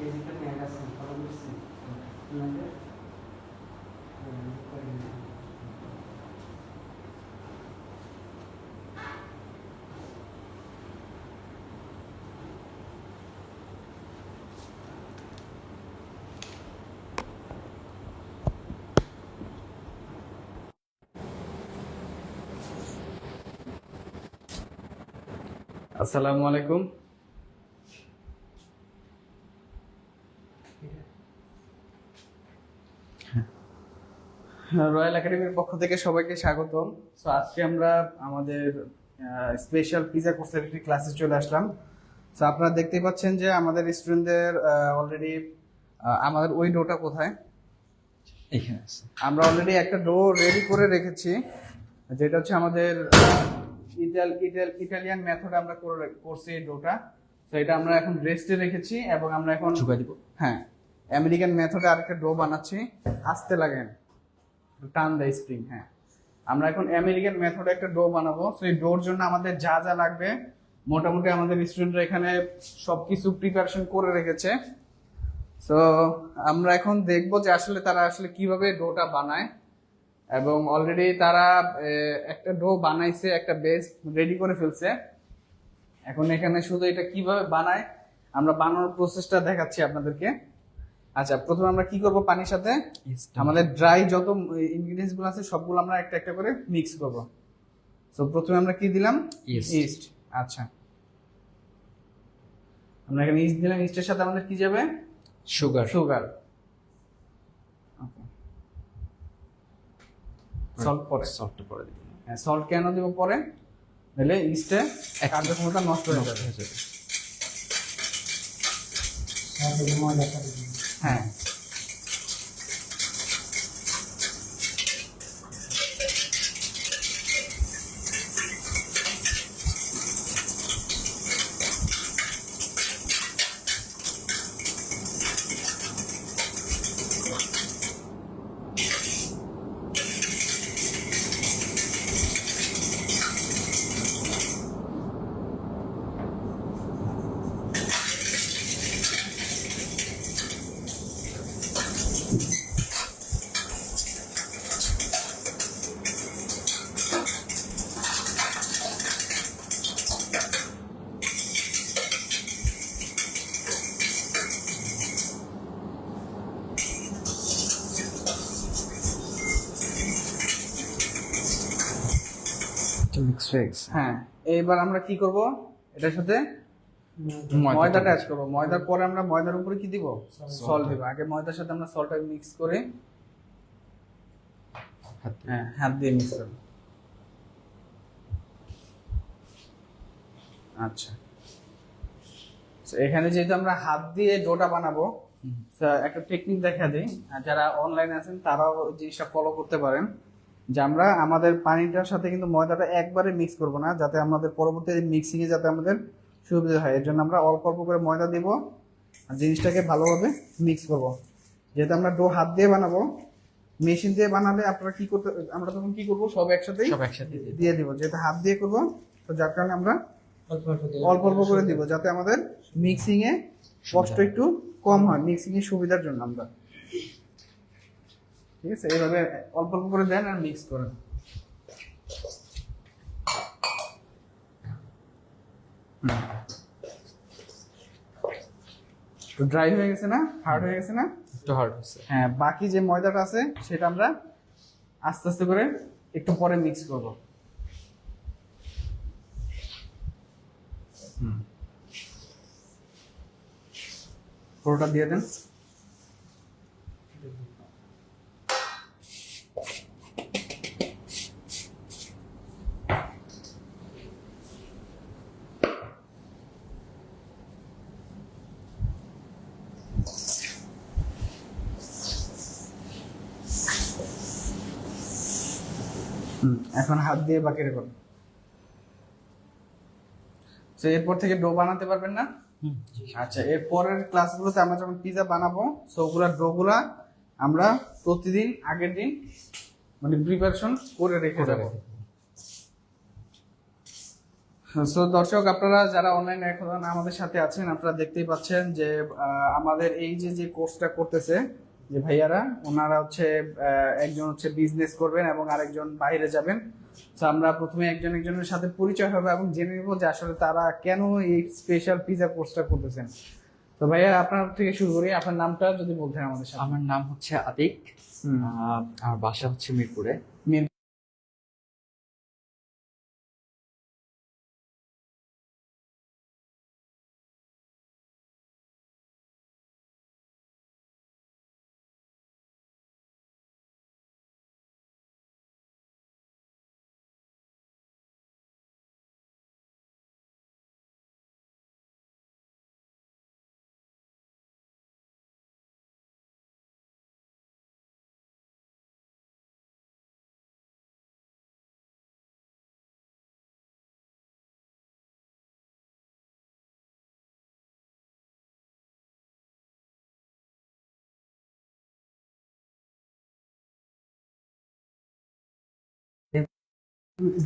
এদিকে পেঁয়াজ আছে ফলো করছি আপনাদের আসসালামু আলাইকুম। রয়্যাল একাডেমির পক্ষ থেকে সবাইকে স্বাগতম। সো আজকে আমরা আমাদের স্পেশাল পিজা কোর্সের একটি ক্লাসে চলে আসলাম। সো আপনারা দেখতেই পাচ্ছেন যে আমাদের স্টুডেন্টদের অলরেডি আমাদের ওই ডোটা কোথায়, এখানে আছে। আমরা অলরেডি একটা ডো রেডি করে রেখেছি, যেটা হচ্ছে আমাদের ইটালিয়ান মেথড আমরা করছি এই ডোটা। তো এটা আমরা এখন রেস্টে রেখেছি এবং আমরা এখন ঢুকাই দিব। হ্যাঁ, আমেরিকান মেথডে আরেকটা ডো বানাচ্ছি। আস্তে লাগেন, টান দেয় স্প্রিং। হ্যাঁ, আমরা এখন আমেরিকান মেথডে একটা ডো বানাবো। তো এই ডোর জন্য আমাদের যা যা লাগবে মোটামুটি আমাদের স্টুডেন্টরা এখানে সবকিছু প্রিপারেশন করে রেখেছে। তো আমরা এখন দেখবো যে আসলে তারা আসলে কিভাবে ডোটা বানায়, এবং অলরেডি তারা একটা ডো বানাইছে, একটা বেস রেডি করে ফেলছে। এখন এখানে শুধু এটা কিভাবে বানায় আমরা বানানোর প্রসেসটা দেখাচ্ছি আপনাদেরকে। আচ্ছা, প্রথমে আমরা কি করব, পানির সাথে আমাদের ড্রাই যত ইনগ্রেডিয়েন্টস গুলো আছে সবগুলো আমরা একটা একটা করে মিক্স করব। সো প্রথমে আমরা কি দিলাম, ইস্ট। আচ্ছা, আমরা এখানে ইস্ট দিলাম। ইস্টের সাথে আমাদের কি যাবে, সুগার। সল্ট পরে দিব। হ্যাঁ, সল্ট কেন দিব পরে, তাহলে ইস্টে কার্যক্ষমতা নষ্ট হয়ে যাবে। হ্যাঁ, হ্যাঁ। এইবার আমরা কি করব, এটার সাথে ময়দাটা অ্যাড করব। ময়দার পরে আমরা ময়দার উপরে কি দিব, সল্ট দিব। আগে ময়দার সাথে আমরা সল্টটা মিক্স করে, হ্যাঁ, হাত দিয়ে মিক্স করব। আচ্ছা, এখানে যেহেতু আমরা হাত দিয়ে ডোটা বানাবো, একটা টেকনিক দেখা দিই, যারা অনলাইনে আছেন তারাও জিনিসটা ফলো করতে পারেন। যে আমরা আমাদের পানিটার সাথে কিন্তু ময়দাটা একবারে মিক্স করব না, যাতে আমাদের পরবর্তী মিক্সিং এ যাতে আমাদের সুবিধা হয়। এর জন্য আমরা অল্প অল্প করে ময়দা দিব আর জিনিসটাকে ভালোভাবে মিক্স করব। যেহেতু আমরা ডো হাত দিয়ে বানাবো, মেশিন দিয়ে বানালে আপনারা কি করতে, আমরা তখন কি করব, সব একসাথে দিয়ে দিব। যেহেতু হাত দিয়ে করব, তো যার কারণে আমরা অল্প অল্প করে দিব, যাতে আমাদের মিক্সিং এ কষ্ট একটু কম হয়, মিক্সিং এর সুবিধার জন্য আমরা। ঠিক আছে, এইভাবে অল্প অল্প করে দেন আর মিক্স করেন। তো ড্রাই হয়ে গেছে না, হার্ড হয়ে গেছে না, একটু হার্ড হচ্ছে। হ্যাঁ, বাকি যে ময়দাটা আছে সেটা আমরা আস্তে আস্তে করে একটু পরে মিক্স করব। পুরোটা দিয়ে দেন। এখন হাত দিয়ে বাকি রাখুন। তো এরপর থেকে ডো বানাতে পারবেন না? আচ্ছা, এর পরের ক্লাসগুলোতে আমরা যখন পিজা বানাবো, সো ওগুলা ডো গুলা আমরা প্রতিদিন আগের দিন মানে প্রিপারেশন করে রেখে যাবো। সো দর্শক, আপনারা যারা অনলাইনে এখন আমাদের সাথে আছেন, আপনারা দেখতেই পাচ্ছেন যে আমাদের এই যে কোর্সটা করতেছে যে ভাইয়ারা, ওনারা হচ্ছে একজন হচ্ছে বিজনেস করবেন এবং আরেকজন বাইরে যাবেন। তো আমরা প্রথমে একজনের সাথে পরিচয় হবে এবং জেনে নেব যে আসলে তারা কেন এই স্পেশাল পিজা কোর্সটা করতেছেন। তো ভাইয়া, আপনার থেকে শুরু করি, আপনার নামটা যদি বলতেন আমাদের সাথে। আমার নাম হচ্ছে আতিক। আমার বাসা হচ্ছে মিরপুরে।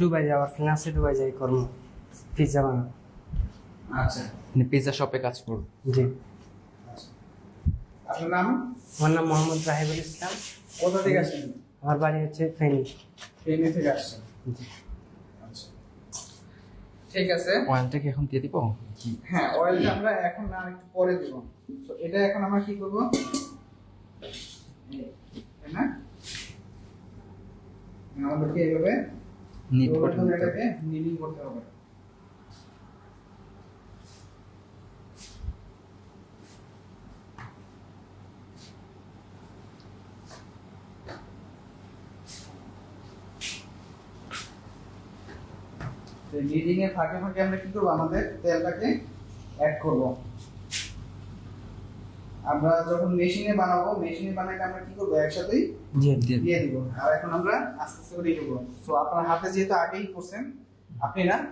দুবাই যাওয়ার প্ল্যান আছে, দুবাই যাই কর্ম পিৎজা বানাবো। আচ্ছা, পিৎজা শপে কাজ করব। জি। আপনার নাম? আমার নাম মোহাম্মদ রাহিবুল ইসলাম। কোথা থেকে আসছেন? আমার বাড়ি হচ্ছে ফেনী। ফেনী থেকে আসছেন। জি। আচ্ছা, ঠিক আছে। অয়েলটা কি এখন দিয়ে দিব? হ্যাঁ, অয়েলটা আমরা এখন না, একটু পরে দিব। তো এটা এখন আমরা কি করব, তাই না? আমাদেরকে এইভাবে নিট করতে হবে। এটাকে নিডিং করতে হবে। নিডিং এর ফাঁকে ফাঁকে আমরা কি করব, আমাদের তেলটাকে অ্যাড করব। আমরা যখন মেশিনে বানাবো, মেশিনে বানাইলে আমরা কি করব, একসাথেই জি। দিয়ে দিব। আর এখন আমরা আস্তে আস্তে করে করব। সো আপনার হাতে যেহেতু আগেই করছেন,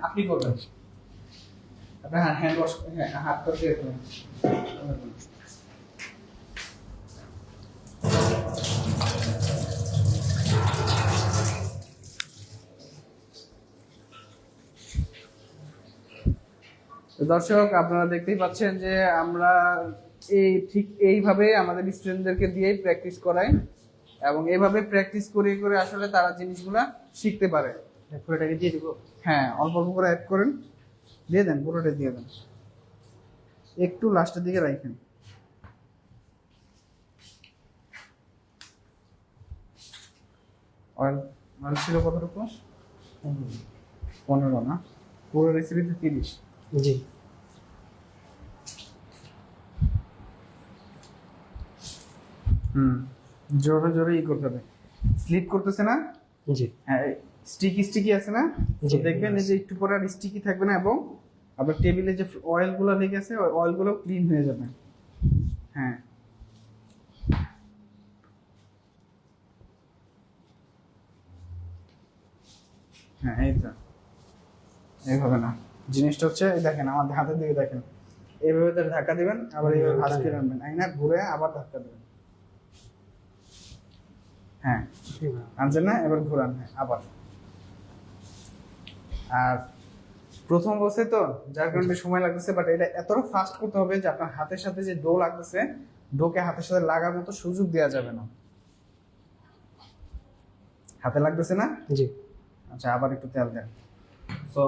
আপনি করবেন। আপনার হ্যান্ড ওয়াশ, হাতটা দিয়ে করবেন। তো দর্শক, আপনারা দেখতেই পাচ্ছেন যে আমরা ঠিক এইভাবে আমাদের স্টুডেন্টদেরকে দিয়ে প্র্যাকটিস করাই এবং এইভাবে প্র্যাকটিস করে করে আসলে তারা জিনিসগুলা শিখতে পারে। পুরোটাকে দিয়ে দিব। হ্যাঁ, অল্প অল্প করে অ্যাড করেন, দিয়ে দেন, পুরোটা দিয়ে দেন, একটু লাস্টের দিকে রাখেন। অয়েল ছিল কতটুকু? 15 না, পুরো রেসিপিতে 30। জি। জোরে জোরে করতে হবে, স্লিপ করতেছে না? জি। হ্যাঁ, স্টিকি আছে না? জি। দেখবেন এই যে একটু পরে আর স্টিকি থাকবে না এবং আপনার টেবিলে যে অয়েলগুলো লেগে আছে, ওই অয়েলগুলো ক্লিন হয়ে যাবে। হ্যাঁ, হ্যাঁ, এই তো, এইভাবে না, জিনিসটা হচ্ছে দেখেন, আমার হাতের দিকে দেখেন, এইভাবে তার ধাক্কা দিবেন, আবার এইভাবে ভাঁজ করে আনবেন, আইনা ঘুরে আবার ধাক্কা দিবেন। হ্যাঁ, আনছেন না? এবার ঘুরান, হ্যাঁ, আবার। আর প্রথম অবস্থায় তো যার কারণে সময় লাগতেছে, বাট এটা এতটা ফাস্ট করতে হবে যে আপনার হাতের সাথে যে ডো লাগতেছে, ডোকে হাতের সাথে লাগার মতো সুযোগ দেওয়া যাবে না। হাতে লাগতেছে না? জি। আচ্ছা, আবার একটু তেল দেন। তো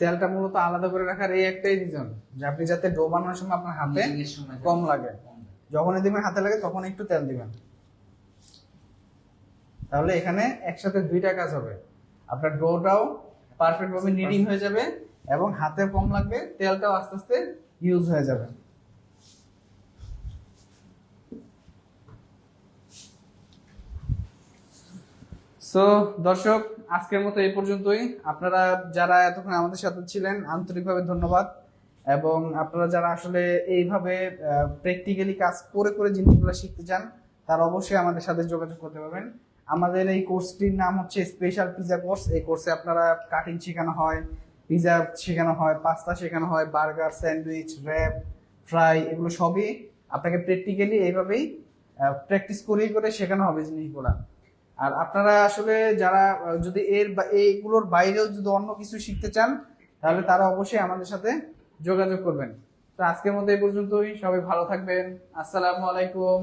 তেলটা মূলত আলাদা করে রাখার এই একটাই রিজন, যে আপনি যাতে ডো বানানোর সময় আপনার হাতে কম লাগে। যখনই দিবেন হাতে লাগে তখন একটু তেল দিবেন, তাহলে এখানে একসাথে দুইটা কাজ হবে। আপনার ডোটাও পারফেক্ট ভাবে নিডিং হয়ে যাবে এবং হাতে কম লাগবে, তেলটাও আস্তে আস্তে ইউজ হয়ে যাবে। সো দর্শক, আজকের মতো এই পর্যন্তই। আপনারা যারা এতক্ষণ আমাদের সাথে ছিলেন, আন্তরিকভাবে ধন্যবাদ। এবং আপনারা যারা আসলে এইভাবে প্র্যাকটিক্যালি কাজ করে করে জিনিসগুলো শিখতে চান, তারা অবশ্যই আমাদের সাথে যোগাযোগ করতে পারবেন। আমাদের এই কোর্সটির নাম হচ্ছে স্পেশাল পিজা কোর্স। এই কোর্সে আপনারা কাটিং শেখানো হয়, পিজা শেখানো হয়, পাস্তা শেখানো হয়, বার্গার, স্যান্ডউইচ, র্যাপ, ফ্রাই, এগুলো সবই আপনাকে প্র্যাকটিক্যালি এইভাবেই প্র্যাকটিস করে করে শেখানো হবে জিনিসগুলো। আর আপনারা আসলে যারা যদি এইগুলোর বাইরেও যদি অন্য কিছু শিখতে চান, তাহলে তারা অবশ্যই আমাদের সাথে যোগাযোগ করবেন। তো আজকের মতো এই পর্যন্তই, সবাই ভালো থাকবেন। আসসালামু আলাইকুম।